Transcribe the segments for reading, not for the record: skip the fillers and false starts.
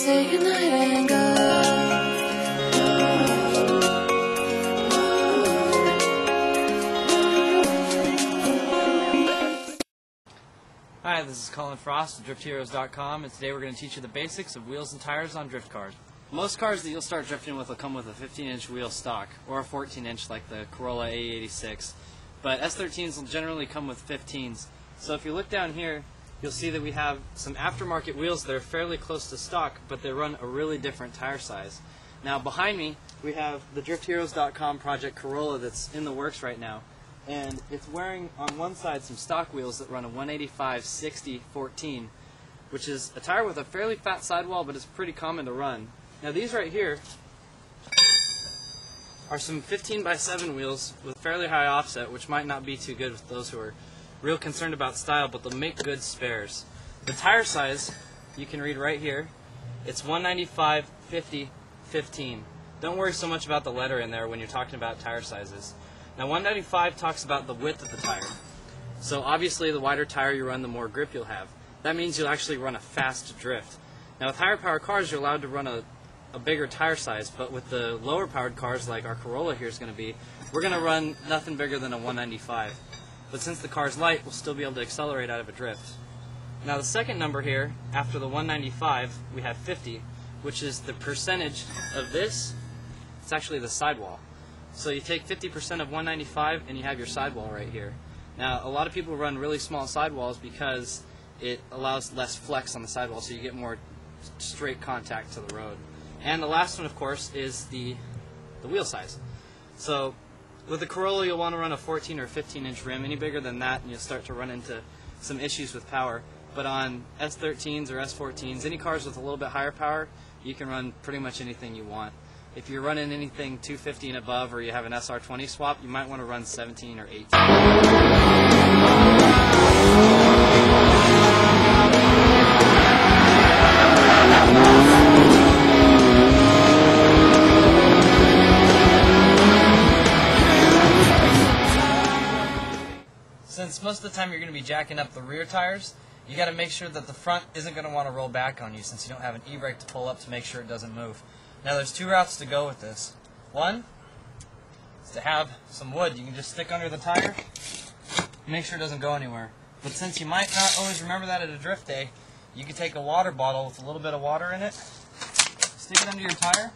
say goodnight and go. Hi, this is Colin Frost of DriftHeroes.com, and today we're going to teach you the basics of wheels and tires on drift cars. Most cars that you'll start drifting with will come with a 15-inch wheel stock, or a 14-inch like the Corolla A86. But S13s will generally come with 15s. So if you look down here, you'll see that we have some aftermarket wheels that are fairly close to stock, but they run a really different tire size. Now behind me, we have the DriftHeroes.com Project Corolla that's in the works right now. And it's wearing on one side some stock wheels that run a 185/60/14, which is a tire with a fairly fat sidewall, but it's pretty common to run. Now these right here are some 15/7 wheels with fairly high offset, which might not be too good with those who are real concerned about style, but they'll make good spares. The tire size, you can read right here, it's 195/50/15. Don't worry so much about the letter in there when you're talking about tire sizes. Now 195 talks about the width of the tire. So obviously the wider tire you run, the more grip you'll have. That means you'll actually run a fast drift. Now with higher power cars, you're allowed to run a bigger tire size, but with the lower powered cars like our Corolla here is going to be, we're going to run nothing bigger than a 195. But since the car's light, we'll still be able to accelerate out of a drift. Now the second number here, after the 195, we have 50, which is the percentage of this. It's actually the sidewall. So you take 50% of 195 and you have your sidewall right here. Now a lot of people run really small sidewalls because it allows less flex on the sidewall, so you get more straight contact to the road. And the last one, of course, is the wheel size. So with the Corolla, you'll want to run a 14 or 15-inch rim. Any bigger than that, and you'll start to run into some issues with power. But on S13s or S14s, any cars with a little bit higher power, you can run pretty much anything you want. If you're running anything 250 and above, or you have an SR20 swap, you might want to run 17 or 18. Since most of the time you're going to be jacking up the rear tires, you got to make sure that the front isn't going to want to roll back on you, since you don't have an e-brake to pull up to make sure it doesn't move. Now there's two routes to go with this. One is to have some wood you can just stick under the tire, make sure it doesn't go anywhere. But since you might not always remember that at a drift day, you can take a water bottle with a little bit of water in it, stick it under your tire,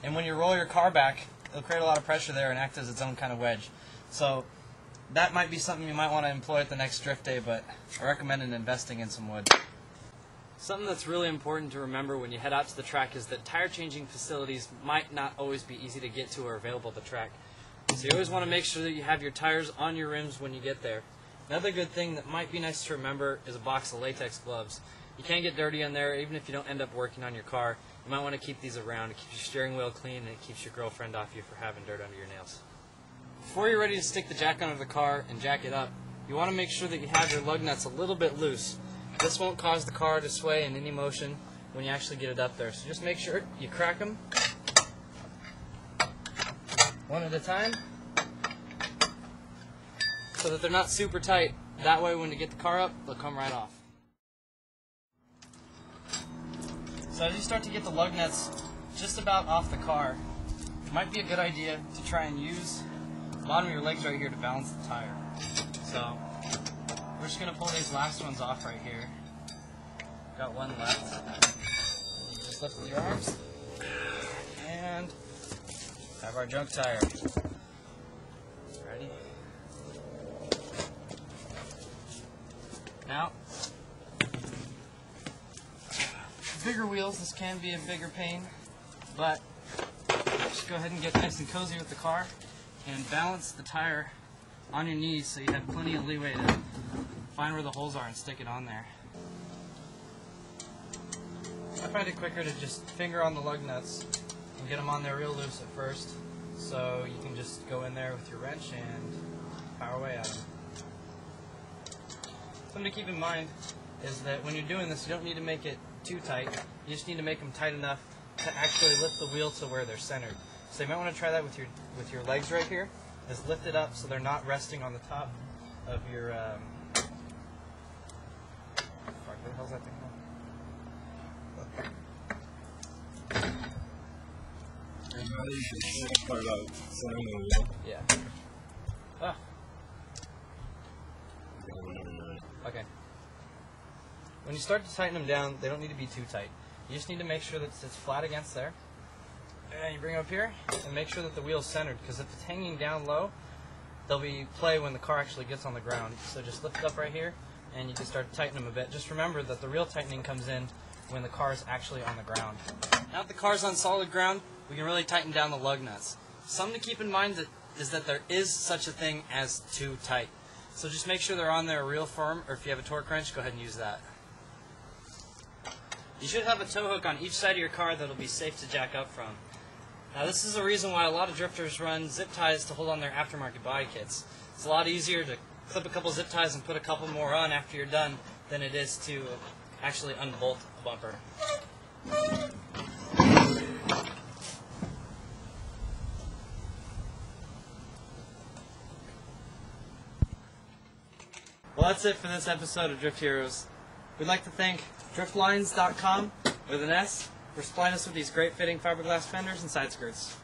and when you roll your car back, it'll create a lot of pressure there and act as its own kind of wedge. So that might be something you might want to employ at the next drift day, but I recommend investing in some wood. Something that's really important to remember when you head out to the track is that tire changing facilities might not always be easy to get to or available at the track. So you always want to make sure that you have your tires on your rims when you get there. Another good thing that might be nice to remember is a box of latex gloves. You can't get dirty in there, even if you don't end up working on your car. You might want to keep these around. It keeps your steering wheel clean, and it keeps your girlfriend off you for having dirt under your nails. Before you're ready to stick the jack under the car and jack it up, you want to make sure that you have your lug nuts a little bit loose. This won't cause the car to sway in any motion when you actually get it up there. So just make sure you crack them one at a time so that they're not super tight. That way when you get the car up, they'll come right off. So as you start to get the lug nuts just about off the car, it might be a good idea to try and use the bottom of your legs right here to balance the tire. So we're just going to pull these last ones off right here. Got one left. Just lift with your arms. And have our junk tire. Ready? Now, bigger wheels, this can be a bigger pain, but just go ahead and get nice and cozy with the car and balance the tire on your knees so you have plenty of leeway to find where the holes are and stick it on there. I find it quicker to just finger on the lug nuts and get them on there real loose at first, so you can just go in there with your wrench and power away at them. Something to keep in mind is that when you're doing this, you don't need to make it too tight. You just need to make them tight enough to actually lift the wheel to where they're centered. So you might want to try that with your legs right here. Is lift it up so they're not resting on the top of your what the hell's that thing called? Yeah. Ah. Okay. When you start to tighten them down, they don't need to be too tight. You just need to make sure that it's flat against there. And you bring it up here and make sure that the wheel's centered, because if it's hanging down low, there'll be play when the car actually gets on the ground. So just lift it up right here and you can start to tighten them a bit. Just remember that the real tightening comes in when the car is actually on the ground. Now that the car's on solid ground, we can really tighten down the lug nuts. Something to keep in mind is that there is such a thing as too tight. So just make sure they're on there real firm, or if you have a torque wrench, go ahead and use that. You should have a tow hook on each side of your car that'll be safe to jack up from. Now this is a reason why a lot of drifters run zip ties to hold on their aftermarket body kits. It's a lot easier to clip a couple zip ties and put a couple more on after you're done than it is to actually unbolt a bumper. Well, that's it for this episode of Drift Heroes. We'd like to thank driftlines.com with an S for supplying us with these great fitting fiberglass fenders and side skirts.